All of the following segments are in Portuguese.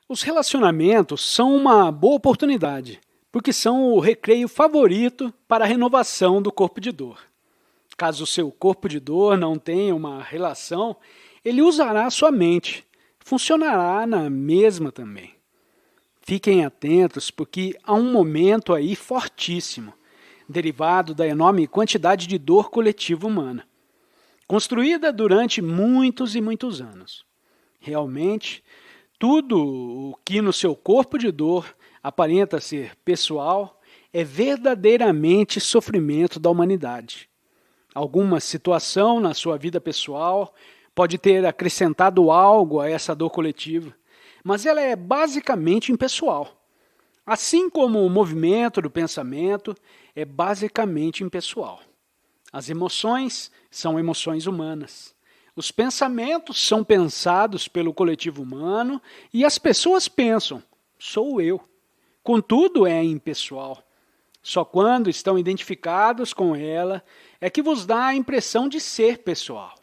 Os relacionamentos são uma boa oportunidade, porque são o recreio favorito para a renovação do corpo de dor. Caso o seu corpo de dor não tenha uma relação, ele usará a sua mente. Funcionará na mesma também. Fiquem atentos, porque há um momento aí fortíssimo, derivado da enorme quantidade de dor coletiva humana, construída durante muitos e muitos anos. Realmente, tudo o que no seu corpo de dor aparenta ser pessoal é verdadeiramente sofrimento da humanidade. Alguma situação na sua vida pessoal pode ter acrescentado algo a essa dor coletiva, mas ela é basicamente impessoal. Assim como o movimento do pensamento é basicamente impessoal. As emoções são emoções humanas. Os pensamentos são pensados pelo coletivo humano e as pessoas pensam, sou eu. Contudo, é impessoal. Só quando estão identificados com ela é que vos dá a impressão de ser pessoal.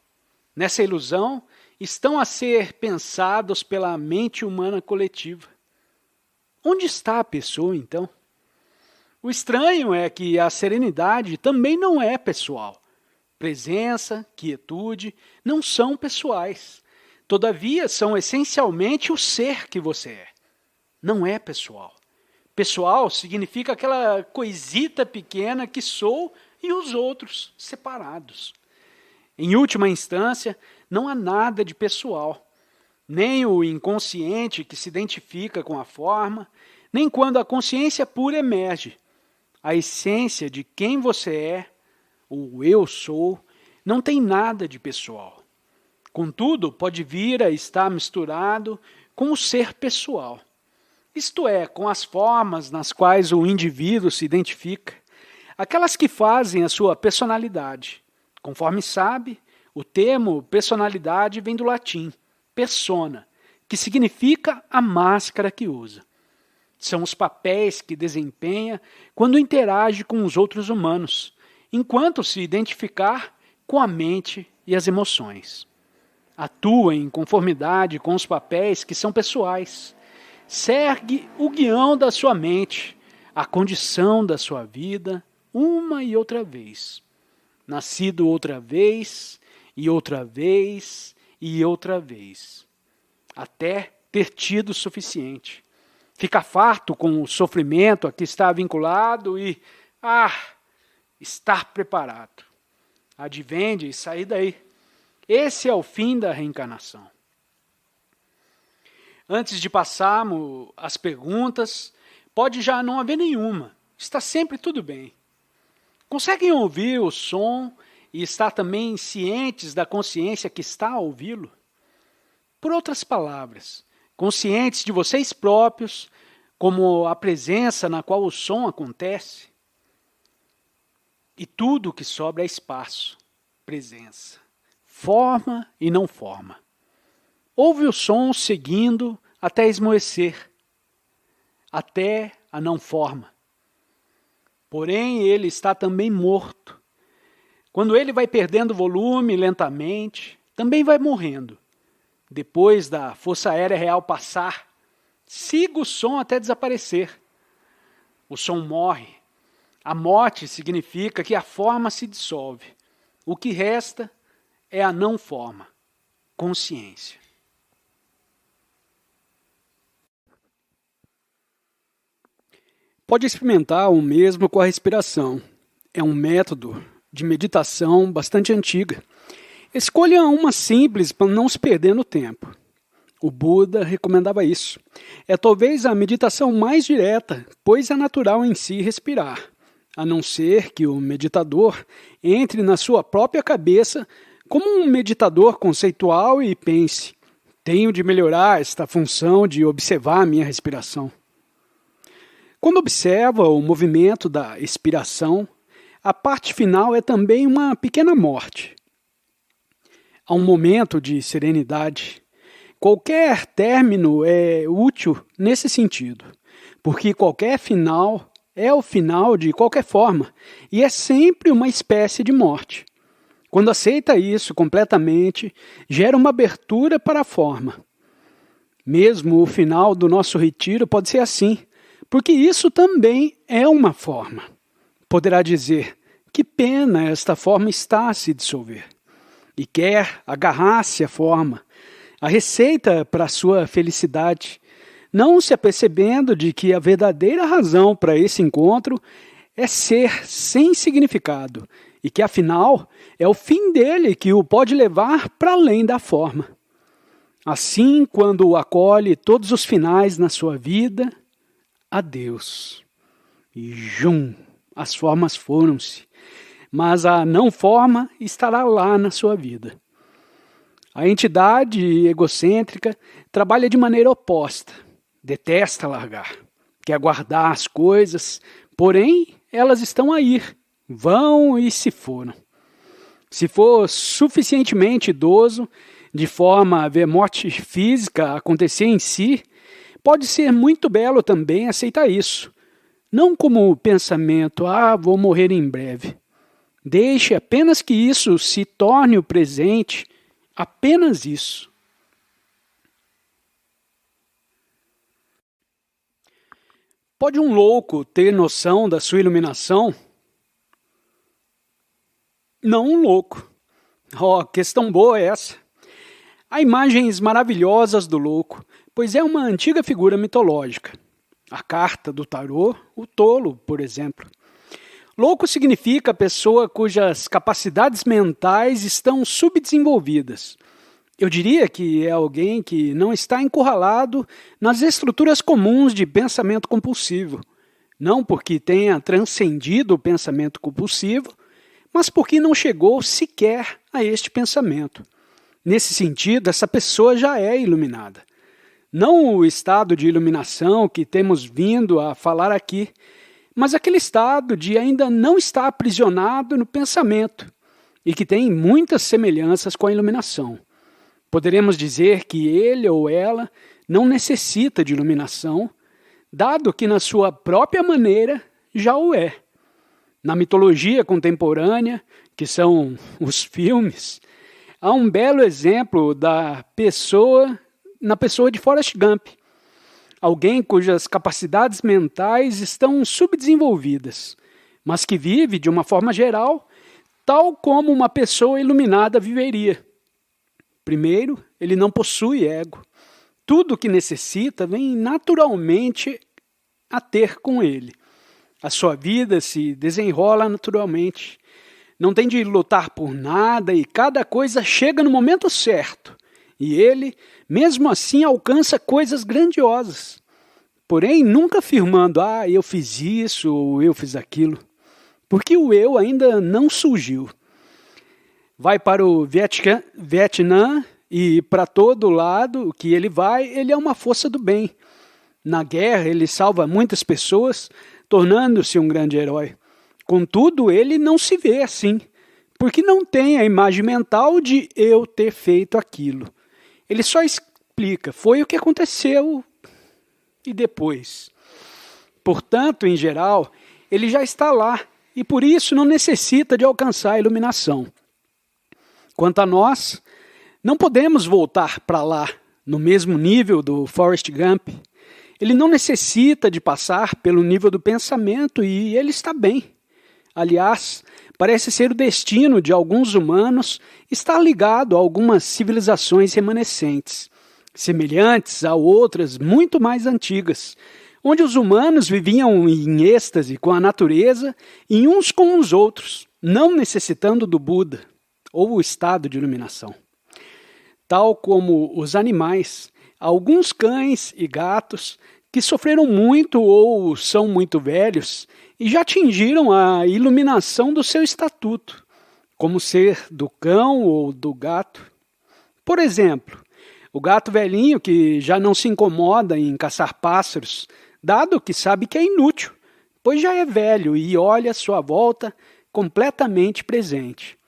Nessa ilusão, estão a ser pensados pela mente humana coletiva. Onde está a pessoa, então? O estranho é que a serenidade também não é pessoal. Presença, quietude, não são pessoais. Todavia, são essencialmente o ser que você é. Não é pessoal. Pessoal significa aquela coisita pequena que sou e os outros separados. Em última instância, não há nada de pessoal. Nem o inconsciente que se identifica com a forma, nem quando a consciência pura emerge. A essência de quem você é, o eu sou, não tem nada de pessoal. Contudo, pode vir a estar misturado com o ser pessoal. Isto é, com as formas nas quais o indivíduo se identifica, aquelas que fazem a sua personalidade. Conforme sabe, o termo personalidade vem do latim, persona, que significa a máscara que usa. São os papéis que desempenha quando interage com os outros humanos, enquanto se identificar com a mente e as emoções. Atua em conformidade com os papéis que são pessoais. Segue o guião da sua mente, a condição da sua vida, uma e outra vez. Nascido outra vez, e outra vez, e outra vez. Até ter tido o suficiente. Fica farto com o sofrimento a que está vinculado e, estar preparado. Advende e sair daí. Esse é o fim da reencarnação. Antes de passarmos às perguntas, pode já não haver nenhuma. Está sempre tudo bem. Conseguem ouvir o som e estar também cientes da consciência que está a ouvi-lo? Por outras palavras, conscientes de vocês próprios, como a presença na qual o som acontece? E tudo o que sobra é espaço, presença, forma e não forma. Ouve o som seguindo até esmorecer, até a não forma. Porém, ele está também morto. Quando ele vai perdendo volume lentamente, também vai morrendo. Depois da força aérea real passar, siga o som até desaparecer. O som morre. A morte significa que a forma se dissolve. O que resta é a não forma, consciência. Pode experimentar o mesmo com a respiração. É um método de meditação bastante antiga. Escolha uma simples para não se perder no tempo. O Buda recomendava isso. É talvez a meditação mais direta, pois é natural em si respirar, a não ser que o meditador entre na sua própria cabeça como um meditador conceitual e pense: tenho de melhorar esta função de observar a minha respiração. Quando observa o movimento da expiração, a parte final é também uma pequena morte. Há um momento de serenidade. Qualquer término é útil nesse sentido, porque qualquer final é o final de qualquer forma e é sempre uma espécie de morte. Quando aceita isso completamente, gera uma abertura para a forma. Mesmo o final do nosso retiro pode ser assim, porque isso também é uma forma. Poderá dizer, que pena esta forma está a se dissolver. E quer agarrar-se à forma, a receita para a sua felicidade, não se apercebendo de que a verdadeira razão para esse encontro é ser sem significado e que, afinal, é o fim dele que o pode levar para além da forma. Assim, quando acolhe todos os finais na sua vida, adeus. E as formas foram-se, mas a não forma estará lá na sua vida. A entidade egocêntrica trabalha de maneira oposta, detesta largar, quer guardar as coisas, porém elas estão a ir, vão e se foram. Se for suficientemente idoso, de forma a ver morte física acontecer em si, pode ser muito belo também aceitar isso. Não como pensamento, vou morrer em breve. Deixe apenas que isso se torne o presente, apenas isso. Pode um louco ter noção da sua iluminação? Não um louco. Questão boa é essa. Há imagens maravilhosas do louco, pois é uma antiga figura mitológica. A carta do tarô, o tolo, por exemplo. Louco significa pessoa cujas capacidades mentais estão subdesenvolvidas. Eu diria que é alguém que não está encurralado nas estruturas comuns de pensamento compulsivo. Não porque tenha transcendido o pensamento compulsivo, mas porque não chegou sequer a este pensamento. Nesse sentido, essa pessoa já é iluminada. Não o estado de iluminação que temos vindo a falar aqui, mas aquele estado de ainda não estar aprisionado no pensamento e que tem muitas semelhanças com a iluminação. Poderemos dizer que ele ou ela não necessita de iluminação, dado que na sua própria maneira já o é. Na mitologia contemporânea, que são os filmes, há um belo exemplo na pessoa de Forrest Gump. Alguém cujas capacidades mentais estão subdesenvolvidas, mas que vive de uma forma geral, tal como uma pessoa iluminada viveria. Primeiro, ele não possui ego. Tudo o que necessita vem naturalmente a ter com ele. A sua vida se desenrola naturalmente. Não tem de lutar por nada e cada coisa chega no momento certo. E ele, mesmo assim, alcança coisas grandiosas. Porém, nunca afirmando, eu fiz isso ou eu fiz aquilo. Porque o eu ainda não surgiu. Vai para o Vietnã e para todo lado que ele vai, ele é uma força do bem. Na guerra, ele salva muitas pessoas, tornando-se um grande herói. Contudo, ele não se vê assim, porque não tem a imagem mental de eu ter feito aquilo. Ele só explica, foi o que aconteceu e depois. Portanto, em geral, ele já está lá e por isso não necessita de alcançar a iluminação. Quanto a nós, não podemos voltar para lá, no mesmo nível do Forrest Gump. Ele não necessita de passar pelo nível do pensamento e ele está bem. Aliás, parece ser o destino de alguns humanos estar ligado a algumas civilizações remanescentes, semelhantes a outras muito mais antigas, onde os humanos viviam em êxtase com a natureza e uns com os outros, não necessitando do Buda ou o estado de iluminação. Tal como os animais, alguns cães e gatos que sofreram muito ou são muito velhos e já atingiram a iluminação do seu estatuto, como ser do cão ou do gato. Por exemplo, o gato velhinho que já não se incomoda em caçar pássaros, dado que sabe que é inútil, pois já é velho e olha à sua volta completamente presente.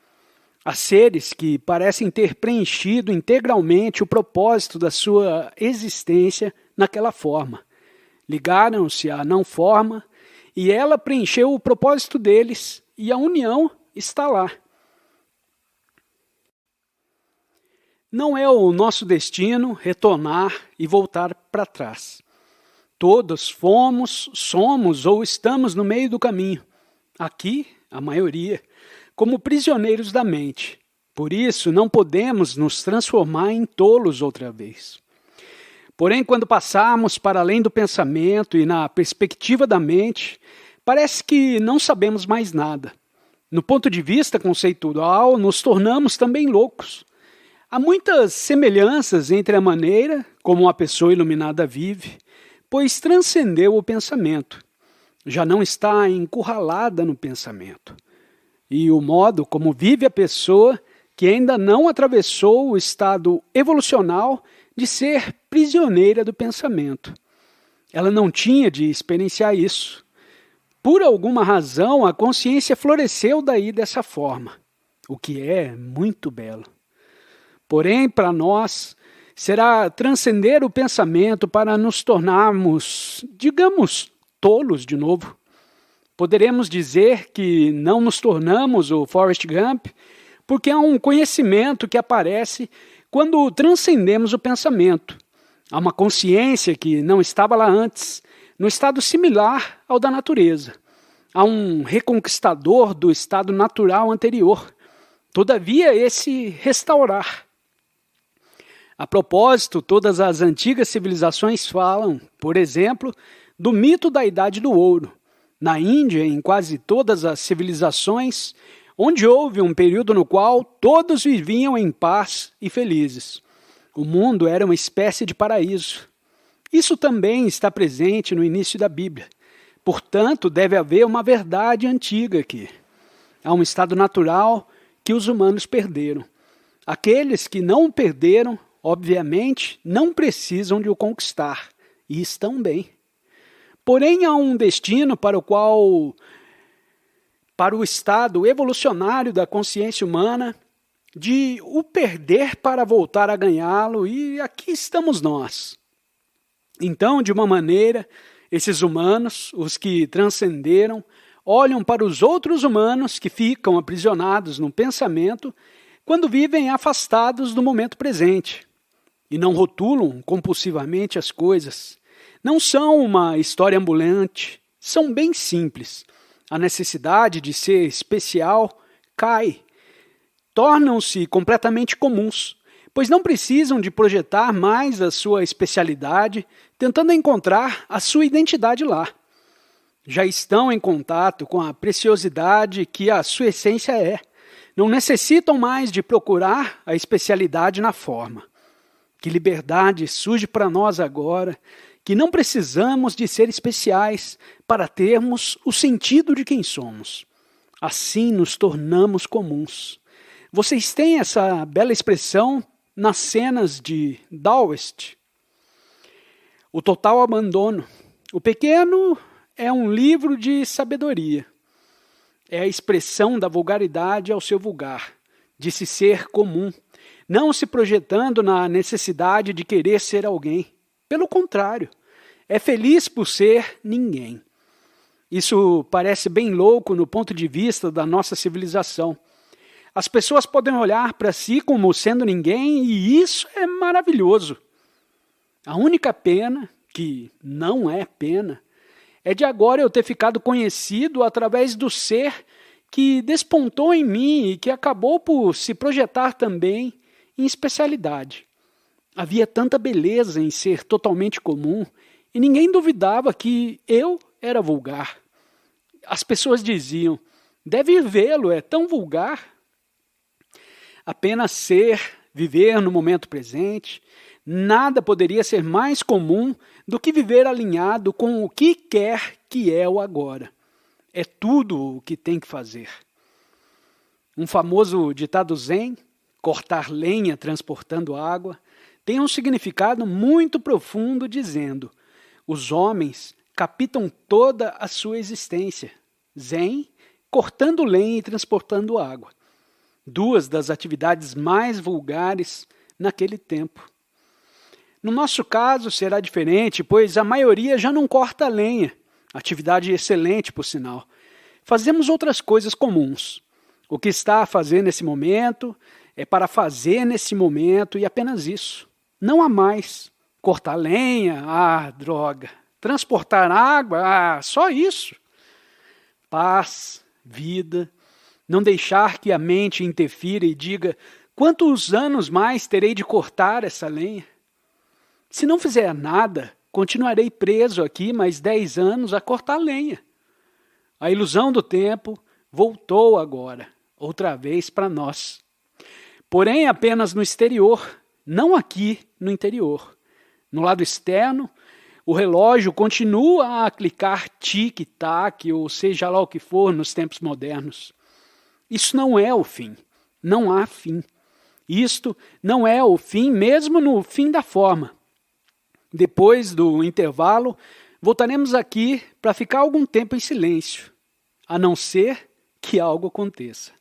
Há seres que parecem ter preenchido integralmente o propósito da sua existência naquela forma. Ligaram-se à não forma e ela preencheu o propósito deles e a união está lá. Não é o nosso destino retornar e voltar para trás. Todos fomos, somos ou estamos no meio do caminho. Aqui, a maioria, como prisioneiros da mente. Por isso, não podemos nos transformar em tolos outra vez. Porém, quando passarmos para além do pensamento e na perspectiva da mente, parece que não sabemos mais nada. No ponto de vista conceitual, nos tornamos também loucos. Há muitas semelhanças entre a maneira como uma pessoa iluminada vive, pois transcendeu o pensamento, já não está encurralada no pensamento, e o modo como vive a pessoa que ainda não atravessou o estado evolucional de ser prisioneira do pensamento. Ela não tinha de experienciar isso. Por alguma razão, a consciência floresceu daí dessa forma, o que é muito belo. Porém, para nós, será transcender o pensamento para nos tornarmos, digamos, tolos de novo. Poderemos dizer que não nos tornamos o Forrest Gump, porque há um conhecimento que aparece quando transcendemos o pensamento. Há uma consciência que não estava lá antes, no estado similar ao da natureza. Há um reconquistador do estado natural anterior. Todavia, esse restaurar. A propósito, todas as antigas civilizações falam, por exemplo, do mito da Idade do Ouro. Na Índia, em quase todas as civilizações, onde houve um período no qual todos viviam em paz e felizes. O mundo era uma espécie de paraíso. Isso também está presente no início da Bíblia. Portanto, deve haver uma verdade antiga aqui. Há um estado natural que os humanos perderam. Aqueles que não o perderam, obviamente, não precisam de o conquistar, e estão bem. Porém, há um destino para o estado evolucionário da consciência humana, de o perder para voltar a ganhá-lo, e aqui estamos nós. Então, de uma maneira, esses humanos, os que transcenderam, olham para os outros humanos que ficam aprisionados no pensamento quando vivem afastados do momento presente. E não rotulam compulsivamente as coisas. Não são uma história ambulante, são bem simples. A necessidade de ser especial cai. Tornam-se completamente comuns, pois não precisam de projetar mais a sua especialidade, tentando encontrar a sua identidade lá. Já estão em contato com a preciosidade que a sua essência é. Não necessitam mais de procurar a especialidade na forma. Que liberdade surge para nós agora, que não precisamos de ser especiais para termos o sentido de quem somos. Assim nos tornamos comuns. Vocês têm essa bela expressão nas cenas de Daoist. O total abandono. O pequeno é um livro de sabedoria. É a expressão da vulgaridade ao seu vulgar, de se ser comum, não se projetando na necessidade de querer ser alguém. Pelo contrário, é feliz por ser ninguém. Isso parece bem louco no ponto de vista da nossa civilização. As pessoas podem olhar para si como sendo ninguém e isso é maravilhoso. A única pena, que não é pena, é de agora eu ter ficado conhecido através do ser que despontou em mim e que acabou por se projetar também em especialidade. Havia tanta beleza em ser totalmente comum e ninguém duvidava que eu era vulgar. As pessoas diziam, deve vê-lo, é tão vulgar. Apenas ser, viver no momento presente, nada poderia ser mais comum do que viver alinhado com o que quer que é o agora. É tudo o que tem que fazer. Um famoso ditado zen, cortar lenha transportando água, tem um significado muito profundo dizendo: os homens captam toda a sua existência. Zen, cortando lenha e transportando água. Duas das atividades mais vulgares naquele tempo. No nosso caso será diferente, pois a maioria já não corta lenha. Atividade excelente, por sinal. Fazemos outras coisas comuns. O que está a fazer nesse momento é para fazer nesse momento e apenas isso. Não há mais. Cortar lenha? Ah, droga. Transportar água? Ah, só isso. Paz, vida, não deixar que a mente interfira e diga quantos anos mais terei de cortar essa lenha. Se não fizer nada, continuarei preso aqui mais 10 anos a cortar lenha. A ilusão do tempo voltou agora, outra vez para nós. Porém, apenas no exterior, não aqui no interior. No lado externo, o relógio continua a clicar tic-tac, ou seja lá o que for nos tempos modernos. Isso não é o fim. Não há fim. Isto não é o fim, mesmo no fim da forma. Depois do intervalo, voltaremos aqui para ficar algum tempo em silêncio, a não ser que algo aconteça.